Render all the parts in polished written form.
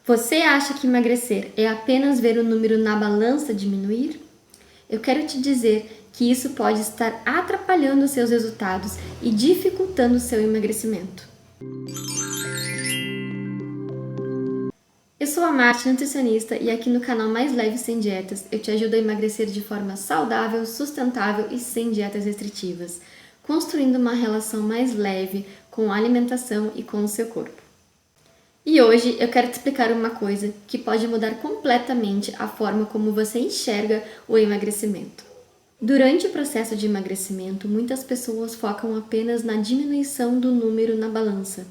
Você acha que emagrecer é apenas ver o número na balança diminuir? Eu quero te dizer que isso pode estar atrapalhando os seus resultados e dificultando o seu emagrecimento. Eu sou a Marta, nutricionista, e aqui no canal Mais Leve Sem Dietas eu te ajudo a emagrecer de forma saudável, sustentável e sem dietas restritivas, construindo uma relação mais leve com a alimentação e com o seu corpo. E hoje eu quero te explicar uma coisa que pode mudar completamente a forma como você enxerga o emagrecimento. Durante o processo de emagrecimento, muitas pessoas focam apenas na diminuição do número na balança,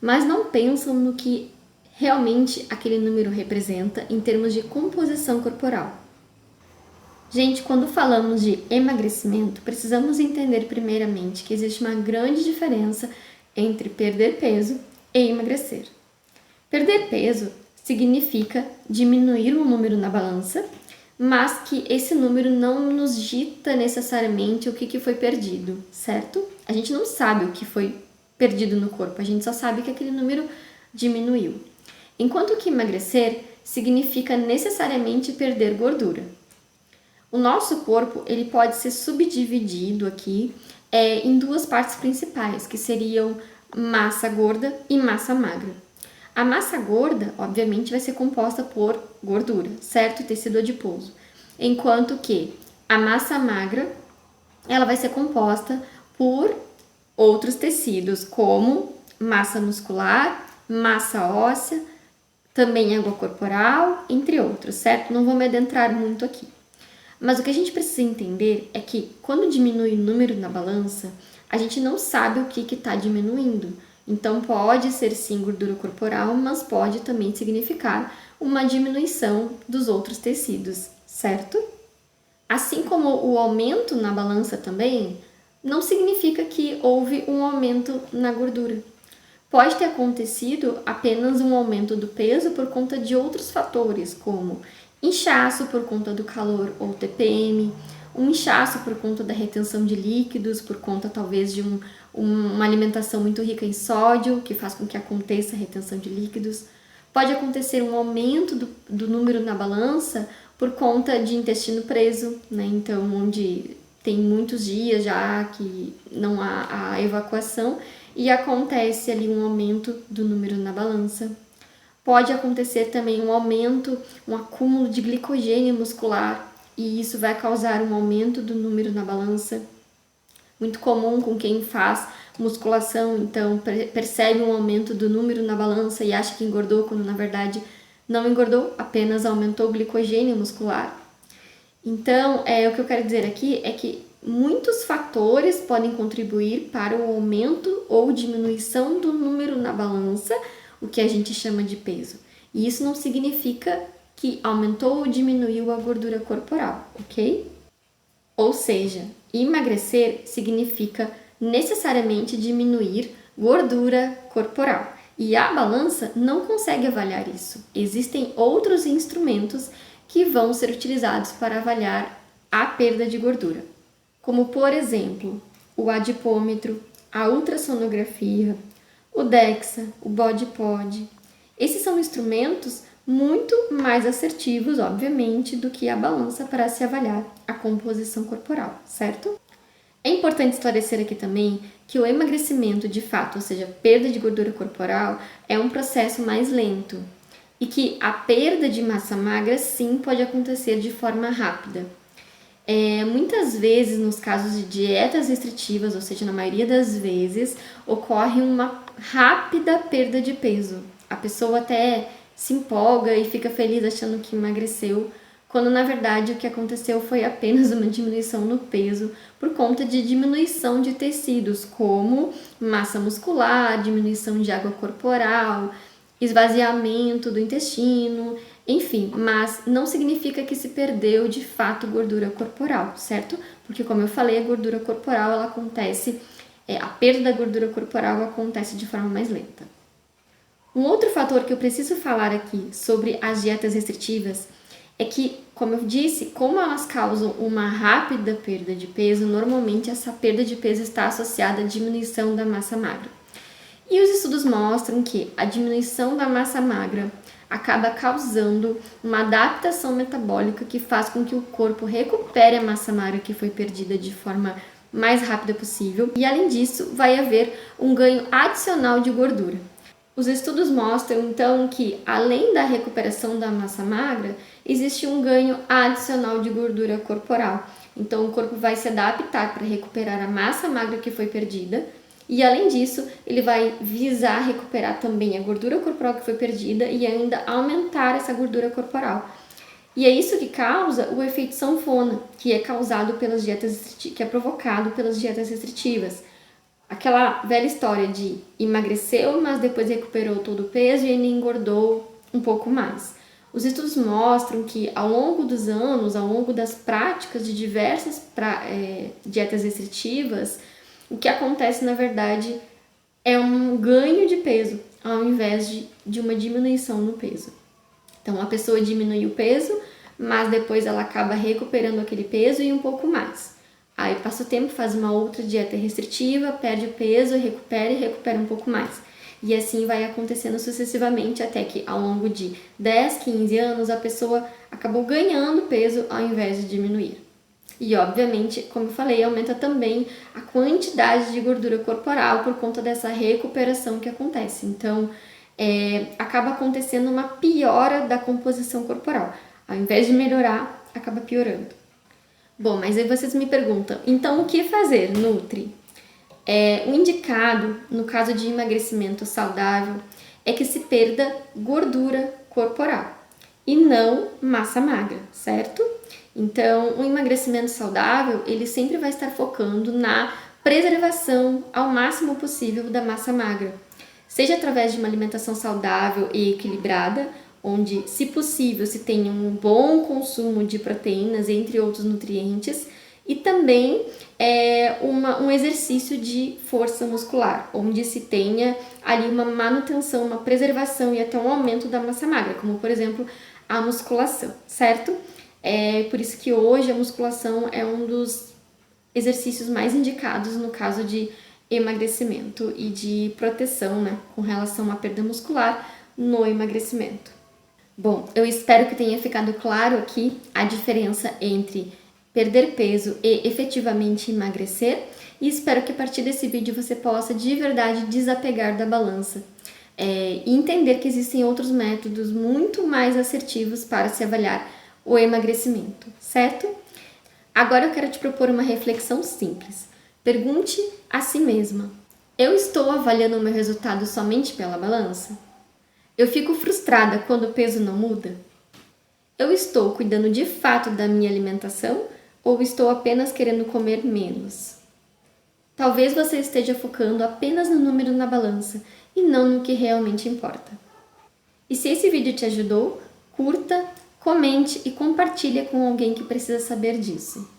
mas não pensam no que realmente aquele número representa em termos de composição corporal. Gente, quando falamos de emagrecimento, precisamos entender primeiramente que existe uma grande diferença entre perder peso e emagrecer. Perder peso significa diminuir o número na balança, mas que esse número não nos dita necessariamente o que foi perdido, certo? A gente não sabe o que foi perdido no corpo, a gente só sabe que aquele número diminuiu. Enquanto que emagrecer significa necessariamente perder gordura. O nosso corpo ele pode ser subdividido aqui em duas partes principais, que seriam massa gorda e massa magra. A massa gorda, obviamente, vai ser composta por gordura, certo? Tecido adiposo. Enquanto que a massa magra, ela vai ser composta por outros tecidos, como massa muscular, massa óssea, também água corporal, entre outros, certo? Não vou me adentrar muito aqui. Mas o que a gente precisa entender é que quando diminui o número na balança, a gente não sabe o que está diminuindo. Então pode ser sim gordura corporal, mas pode também significar uma diminuição dos outros tecidos, certo? Assim como o aumento na balança também, não significa que houve um aumento na gordura. Pode ter acontecido apenas um aumento do peso por conta de outros fatores, como inchaço por conta do calor ou TPM, um inchaço por conta da retenção de líquidos, por conta talvez de uma alimentação muito rica em sódio, que faz com que aconteça a retenção de líquidos. Pode acontecer um aumento do número na balança por conta de intestino preso, né? Então, onde tem muitos dias já que não há a evacuação e acontece ali um aumento do número na balança. Pode acontecer também um aumento, um acúmulo de glicogênio muscular, e isso vai causar um aumento do número na balança. Muito comum com quem faz musculação, então percebe um aumento do número na balança e acha que engordou, quando na verdade não engordou, apenas aumentou o glicogênio muscular. Então, o que eu quero dizer aqui é que muitos fatores podem contribuir para o aumento ou diminuição do número na balança, o que a gente chama de peso. E isso não significa que aumentou ou diminuiu a gordura corporal, ok? Ou seja, emagrecer significa necessariamente diminuir gordura corporal. E a balança não consegue avaliar isso. Existem outros instrumentos que vão ser utilizados para avaliar a perda de gordura, como por exemplo, o adipômetro, a ultrassonografia, o DEXA, o Body Pod. Esses são instrumentos muito mais assertivos, obviamente, do que a balança para se avaliar a composição corporal, certo? É importante esclarecer aqui também que o emagrecimento de fato, ou seja, perda de gordura corporal, é um processo mais lento e que a perda de massa magra sim pode acontecer de forma rápida. Muitas vezes, nos casos de dietas restritivas, ou seja, na maioria das vezes, ocorre uma rápida perda de peso. A pessoa até se empolga e fica feliz achando que emagreceu, quando na verdade o que aconteceu foi apenas uma diminuição no peso por conta de diminuição de tecidos, como massa muscular, diminuição de água corporal, esvaziamento do intestino, enfim, mas não significa que se perdeu de fato gordura corporal, certo? Porque como eu falei, a gordura corporal ela acontece, a perda da gordura corporal acontece de forma mais lenta. Um outro fator que eu preciso falar aqui sobre as dietas restritivas é que, como eu disse, como elas causam uma rápida perda de peso, normalmente essa perda de peso está associada à diminuição da massa magra. E os estudos mostram que a diminuição da massa magra acaba causando uma adaptação metabólica que faz com que o corpo recupere a massa magra que foi perdida de forma mais rápida possível. E além disso, vai haver um ganho adicional de gordura. Os estudos mostram então que, além da recuperação da massa magra, existe um ganho adicional de gordura corporal. Então, o corpo vai se adaptar para recuperar a massa magra que foi perdida. E além disso, ele vai visar recuperar também a gordura corporal que foi perdida e ainda aumentar essa gordura corporal. E é isso que causa o efeito sanfona, que é causado pelas dietas que é provocado pelas dietas restritivas. Aquela velha história de emagreceu, mas depois recuperou todo o peso e ainda engordou um pouco mais. Os estudos mostram que ao longo dos anos, ao longo das práticas de diversas dietas restritivas, o que acontece, na verdade, é um ganho de peso, ao invés de uma diminuição no peso. Então, a pessoa diminui o peso, mas depois ela acaba recuperando aquele peso e um pouco mais. Aí passa o tempo, faz uma outra dieta restritiva, perde o peso, recupera e recupera um pouco mais. E assim vai acontecendo sucessivamente até que ao longo de 10, 15 anos a pessoa acabou ganhando peso ao invés de diminuir. E obviamente, como eu falei, aumenta também a quantidade de gordura corporal por conta dessa recuperação que acontece. Então, acaba acontecendo uma piora da composição corporal. Ao invés de melhorar, acaba piorando. Bom, mas aí vocês me perguntam, então o que fazer, Nutri? O indicado, no caso de emagrecimento saudável, é que se perda gordura corporal e não massa magra, certo? Então, o emagrecimento saudável, ele sempre vai estar focando na preservação ao máximo possível da massa magra, seja através de uma alimentação saudável e equilibrada, onde, se possível, se tenha um bom consumo de proteínas, entre outros nutrientes, e também um exercício de força muscular, onde se tenha ali uma manutenção, uma preservação e até um aumento da massa magra, como, por exemplo, a musculação, certo? Por isso que hoje a musculação é um dos exercícios mais indicados no caso de emagrecimento e de proteção, né, com relação à perda muscular no emagrecimento. Bom, eu espero que tenha ficado claro aqui a diferença entre perder peso e efetivamente emagrecer, e espero que a partir desse vídeo você possa de verdade desapegar da balança e entender que existem outros métodos muito mais assertivos para se avaliar o emagrecimento, certo? Agora eu quero te propor uma reflexão simples. Pergunte a si mesma: eu estou avaliando o meu resultado somente pela balança? Eu fico frustrada quando o peso não muda? Eu estou cuidando de fato da minha alimentação ou estou apenas querendo comer menos? Talvez você esteja focando apenas no número na balança e não no que realmente importa. E se esse vídeo te ajudou, curta, comente e compartilhe com alguém que precisa saber disso.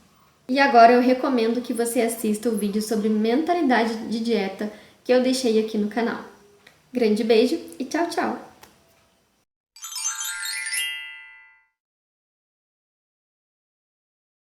E agora eu recomendo que você assista o vídeo sobre mentalidade de dieta que eu deixei aqui no canal. Grande beijo e tchau, tchau!